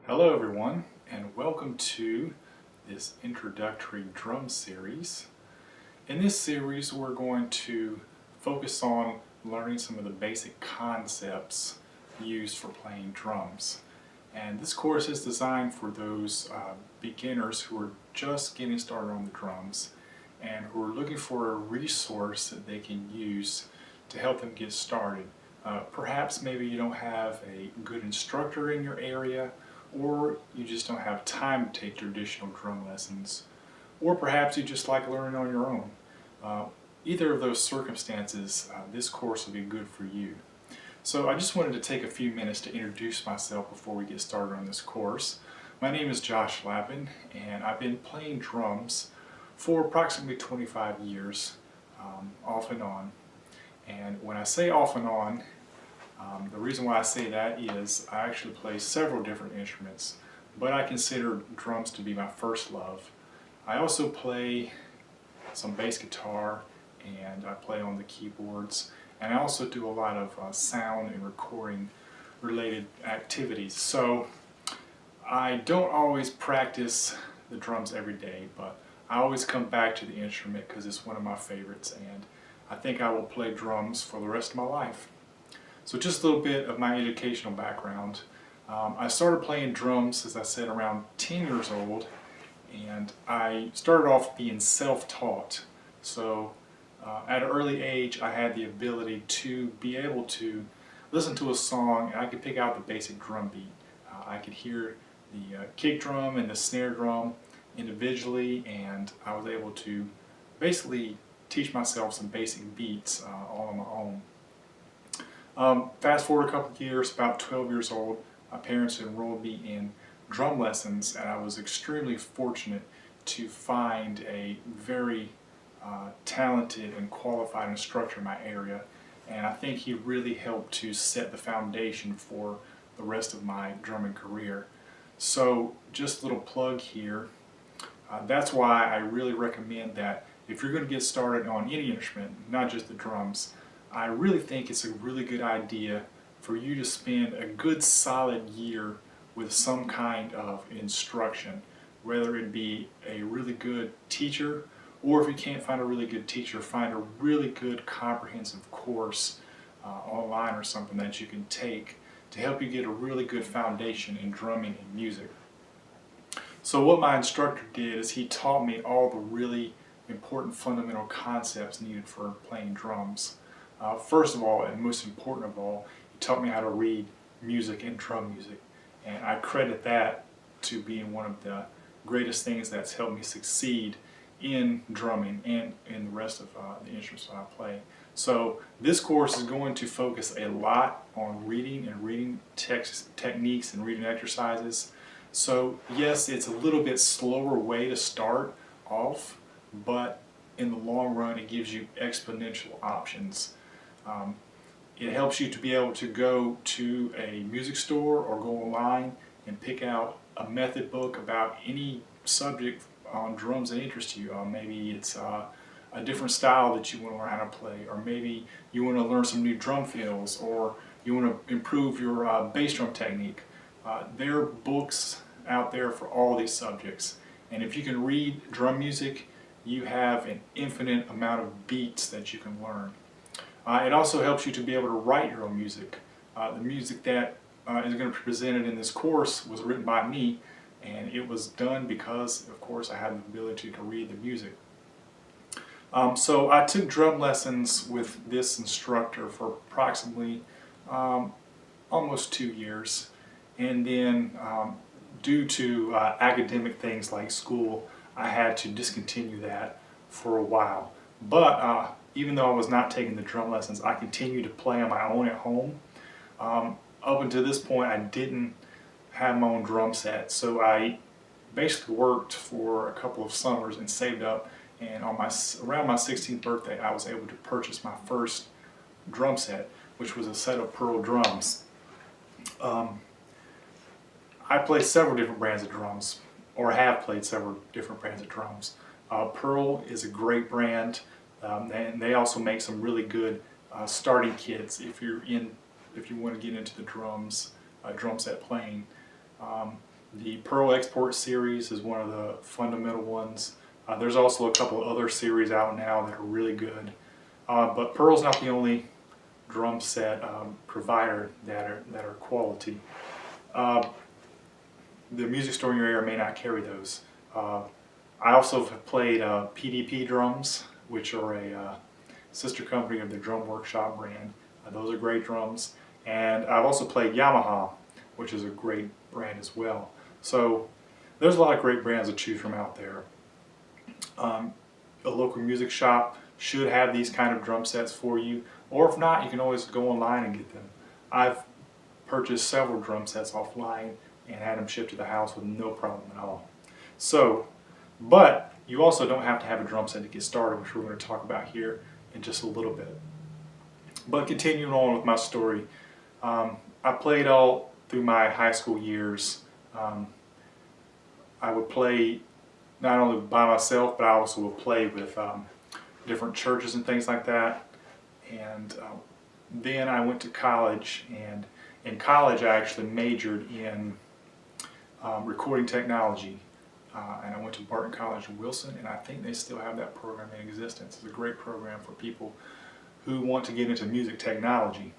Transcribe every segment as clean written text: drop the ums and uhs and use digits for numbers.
Hello everyone, and welcome to this introductory drum series. In this series we're going to focus on learning some of the basic concepts used for playing drums. And this course is designed for those beginners who are just getting started on the drums and who are looking for a resource that they can use to help them get started. Perhaps maybe you don't have a good instructor in your area, or you just don't have time to take traditional drum lessons, or perhaps you just like learning on your own. Either of those circumstances, this course will be good for you. So I just wanted to take a few minutes to introduce myself before we get started on this course. My name is Josh Lappin, and I've been playing drums for approximately 25 years, off and on. And when I say off and on, the reason why I say that is I actually play several different instruments, but I consider drums to be my first love. I also play some bass guitar, and I play on the keyboards, and I also do a lot of sound and recording related activities. So I don't always practice the drums every day, but I always come back to the instrument because it's one of my favorites, and I think I will play drums for the rest of my life. So just a little bit of my educational background. I started playing drums, as I said, around 10 years old, and I started off being self-taught. So at an early age I had the ability to be able to listen to a song and I could pick out the basic drum beat. I could hear the kick drum and the snare drum individually, and I was able to basically teach myself some basic beats all on my own. Fast forward a couple of years, about 12 years old, my parents enrolled me in drum lessons, and I was extremely fortunate to find a very talented and qualified instructor in my area, and I think he really helped to set the foundation for the rest of my drumming career. So just a little plug here, that's why I really recommend that if you're going to get started on any instrument, not just the drums, I really think it's a really good idea for you to spend a good solid year with some kind of instruction, whether it be a really good teacher, or if you can't find a really good teacher, find a really good comprehensive course online or something that you can take to help you get a really good foundation in drumming and music. So what my instructor did is he taught me all the really important fundamental concepts needed for playing drums. First of all, and most important of all, he taught me how to read music and drum music, and I credit that to being one of the greatest things that's helped me succeed in drumming and in the rest of the instruments that I play. So this course is going to focus a lot on reading and reading techniques and reading exercises. So yes, it's a little bit slower way to start off, but in the long run it gives you exponential options. It helps you to be able to go to a music store or go online and pick out a method book about any subject on drums that interests you. Maybe it's a different style that you want to learn how to play, or maybe you want to learn some new drum fills, or you want to improve your bass drum technique. There are books out there for all these subjects, and if you can read drum music, you have an infinite amount of beats that you can learn. It also helps you to be able to write your own music. The music that is going to be presented in this course was written by me, and it was done because, of course, I had the ability to read the music. So I took drum lessons with this instructor for approximately almost 2 years, and then due to academic things like school, I had to discontinue that for a while. But even though I was not taking the drum lessons, I continued to play on my own at home. Up until this point, I didn't have my own drum set, so I basically worked for a couple of summers and saved up, and on around my 16th birthday I was able to purchase my first drum set, which was a set of Pearl drums. I play several different brands of drums, or have played several different brands of drums. Pearl is a great brand, and they also make some really good starting kits if you want to get into the drum set playing. The Pearl Export series is one of the fundamental ones. There's also a couple of other series out now that are really good. But Pearl's not the only drum set provider that are quality. The music store in your area may not carry those. I also have played PDP drums, which are a sister company of the Drum Workshop brand. Those are great drums. And I've also played Yamaha, which is a great brand as well. So there's a lot of great brands to choose from out there. A local music shop should have these kind of drum sets for you, or if not, you can always go online and get them. I've purchased several drum sets offline and had them shipped to the house with no problem at all. So, but you also don't have to have a drum set to get started, which we're going to talk about here in just a little bit. But continuing on with my story, I played all through my high school years. I would play not only by myself, but I also would play with different churches and things like that. And then I went to college, and in college I actually majored in recording technology. And I went to Barton College in Wilson, and I think they still have that program in existence. It's a great program for people who want to get into music technology.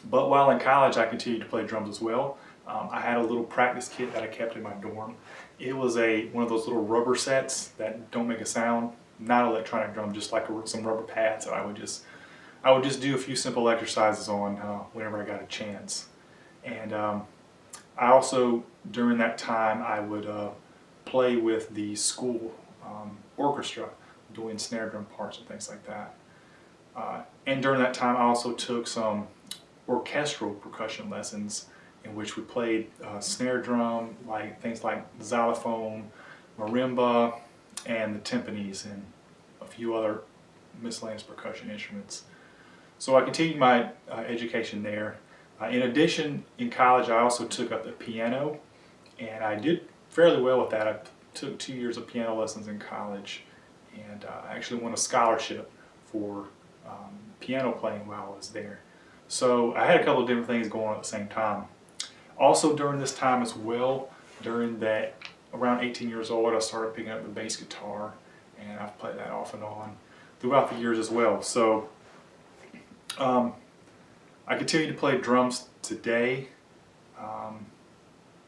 But while in college I continued to play drums as well. I had a little practice kit that I kept in my dorm. It was one of those little rubber sets that don't make a sound, not electronic drum, just like some rubber pads that I would just do a few simple exercises on whenever I got a chance. And I also, during that time, I would play with the school orchestra, doing snare drum parts and things like that. And during that time I also took some orchestral percussion lessons in which we played snare drum, like things like xylophone, marimba, and the timpanis, and a few other miscellaneous percussion instruments. So I continued my education there. In addition, in college I also took up the piano, and I did fairly well with that. I took 2 years of piano lessons in college, and I actually won a scholarship for piano playing while I was there. So I had a couple of different things going on at the same time. Also during this time as well, during that, around 18 years old, I started picking up the bass guitar, and I've played that off and on throughout the years as well. So I continue to play drums today.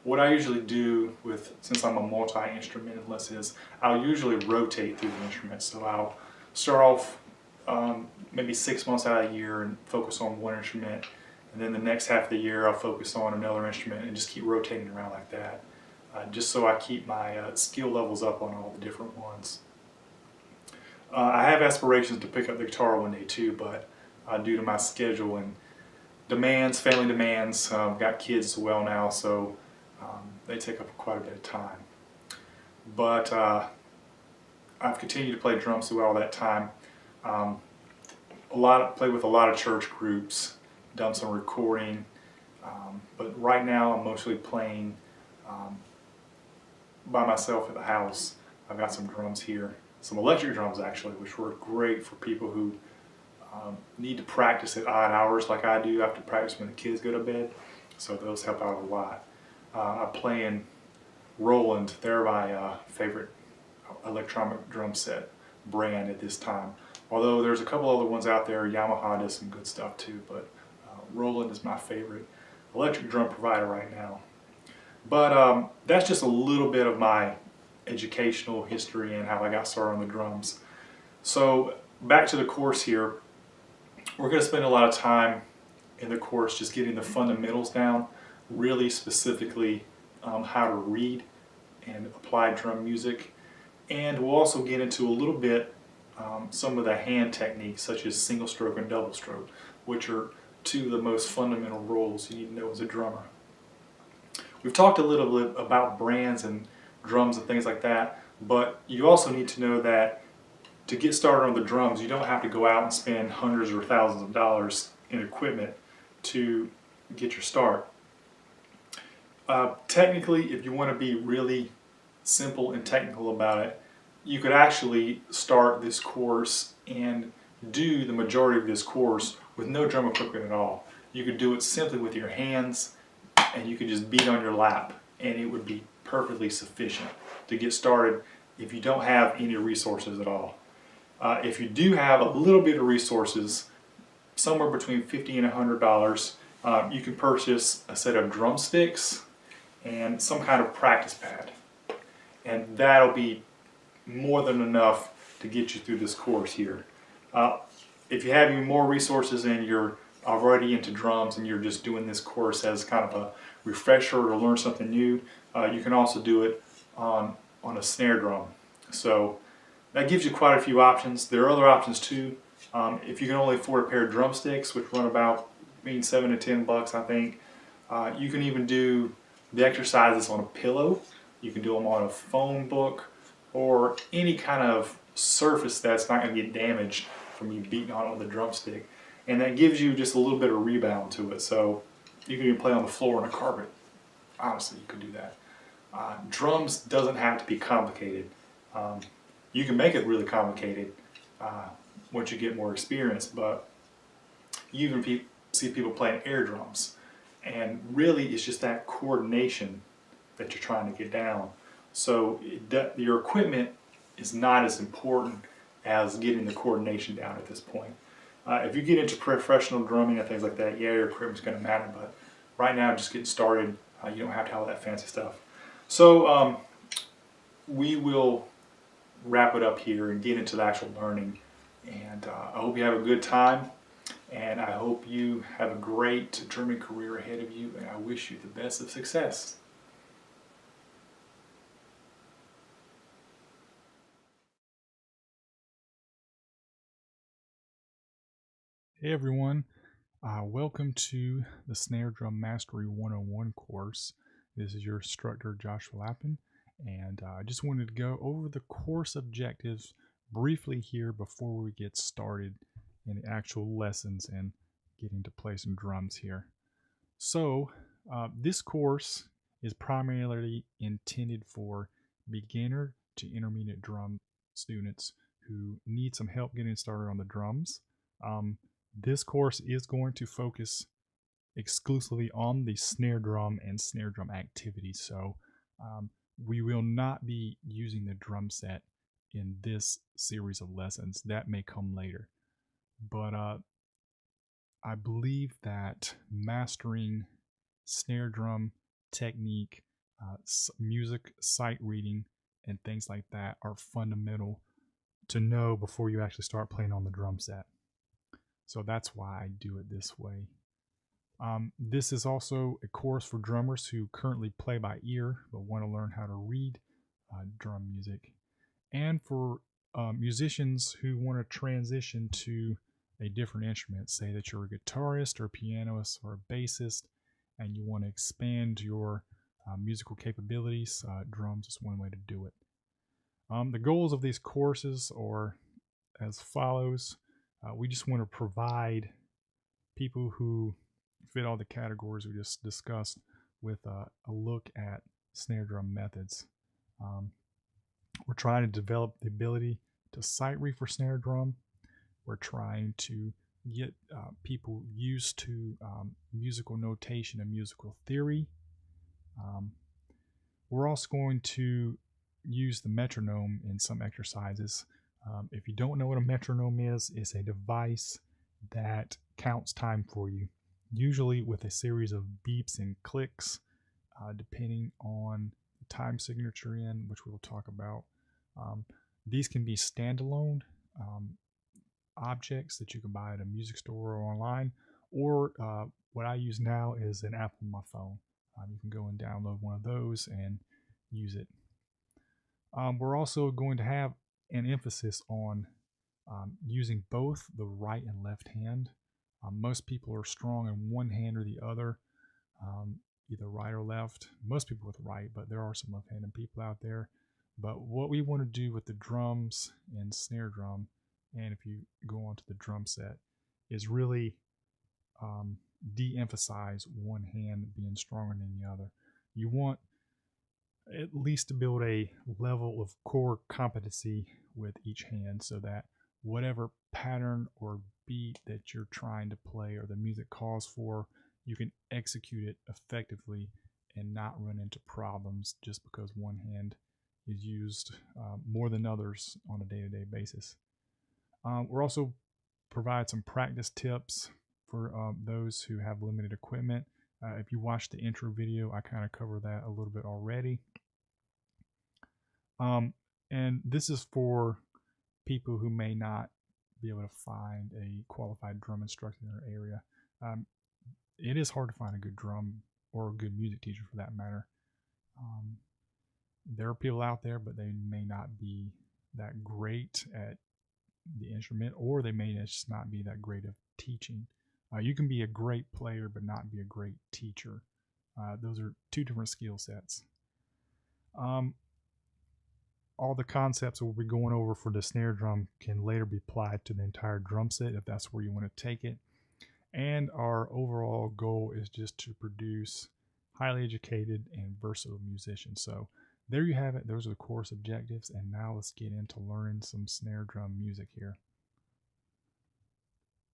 What I usually do since I'm a multi-instrumentalist, is I'll usually rotate through the instruments. So I'll start off maybe 6 months out of the year and focus on one instrument, and then the next half of the year I'll focus on another instrument, and just keep rotating around like that, just so I keep my skill levels up on all the different ones. I have aspirations to pick up the guitar one day too, but due to my schedule and demands, family demands, got kids as well now, so they take up quite a bit of time. But I've continued to play drums through all that time. Played with a lot of church groups, done some recording, but right now I'm mostly playing by myself at the house. I've got some drums here, some electric drums actually, which work great for people who need to practice at odd hours like I do. I have to practice when the kids go to bed, so those help out a lot. I play in Roland. They're my favorite electronic drum set brand at this time. Although there's a couple other ones out there. Yamaha does some good stuff too, but Roland is my favorite electric drum provider right now. But that's just a little bit of my educational history and how I got started on the drums. So back to the course here. We're going to spend a lot of time in the course just getting the fundamentals down, really specifically how to read and apply drum music. And we'll also get into a little bit some of the hand techniques, such as single stroke and double stroke, which are two of the most fundamental roles you need to know as a drummer. We've talked a little bit about brands and drums and things like that, but you also need to know that to get started on the drums, you don't have to go out and spend hundreds or thousands of dollars in equipment to get your start. Technically, if you want to be really simple and technical about it, you could actually start this course and do the majority of this course with no drum equipment at all. You could do it simply with your hands, and you could just beat on your lap and it would be perfectly sufficient to get started if you don't have any resources at all. If you do have a little bit of resources, somewhere between $50 and $100, you can purchase a set of drumsticks and some kind of practice pad. And that'll be more than enough to get you through this course here. If you have any more resources and you're already into drums and you're just doing this course as kind of a refresher to learn something new, you can also do it on a snare drum. So that gives you quite a few options. There are other options too. If you can only afford a pair of drumsticks, which run about between $7 to $10, I think, you can even do the exercises on a pillow. You can do them on a phone book or any kind of surface that's not going to get damaged from you beating on it with a drumstick. And that gives you just a little bit of rebound to it. So you can even play on the floor on a carpet. Honestly, you can do that. Drums doesn't have to be complicated. You can make it really complicated once you get more experience, but you even see people playing air drums. And really it's just that coordination that you're trying to get down. So your equipment is not as important as getting the coordination down at this point. If you get into professional drumming and things like that, yeah, your equipment's going to matter, but right now, just getting started, you don't have to have all that fancy stuff. So we will wrap it up here and get into the actual learning. And I hope you have a good time, and I hope you have a great drumming career ahead of you, and I wish you the best of success. Hey everyone, welcome to the Snare Drum Mastery 101 course. This is your instructor Joshua Lappin, and I just wanted to go over the course objectives briefly here before we get started in the actual lessons and getting to play some drums here. So this course is primarily intended for beginner to intermediate drum students who need some help getting started on the drums. This course is going to focus exclusively on the snare drum and snare drum activities. So we will not be using the drum set in this series of lessons. That may come later. But I believe that mastering snare drum technique, music sight reading, and things like that are fundamental to know before you actually start playing on the drum set. So that's why I do it this way. This is also a course for drummers who currently play by ear but want to learn how to read drum music, and for musicians who want to transition to a different instrument. Say that you're a guitarist or a pianist or a bassist and you want to expand your musical capabilities. Drums is one way to do it. The goals of these courses are as follows. We just want to provide people who fit all the categories we just discussed with a look at snare drum methods. We're trying to develop the ability to sight read for snare drum. We're trying to get people used to musical notation and musical theory. We're also going to use the metronome in some exercises. If you don't know what a metronome is, it's a device that counts time for you, usually with a series of beeps and clicks, depending on the time signature in, which we'll talk about. These can be standalone objects that you can buy at a music store or online, or what I use now is an app on my phone. You can go and download one of those and use it. We're also going to have an emphasis on using both the right and left hand. Most people are strong in one hand or the other, either right or left. Most people with right, but there are some left-handed people out there. But what we want to do with the drums and snare drum, and if you go onto the drum set, is really de-emphasize one hand being stronger than the other. You want at least to build a level of core competency with each hand so that whatever pattern or beat that you're trying to play or the music calls for, you can execute it effectively and not run into problems just because one hand is used more than others on a day-to-day basis. We're also provide some practice tips for those who have limited equipment. If you watch the intro video, I kind of cover that a little bit already. And this is for people who may not be able to find a qualified drum instructor in their area. It is hard to find a good drum or a good music teacher for that matter. There are people out there, but they may not be that great at the instrument, or they may just not be that great at teaching. You can be a great player, but not be a great teacher. Those are two different skill sets. All the concepts that we'll be going over for the snare drum can later be applied to the entire drum set if that's where you want to take it. And our overall goal is just to produce highly educated and versatile musicians. So there you have it. Those are the course objectives. And now let's get into learning some snare drum music here.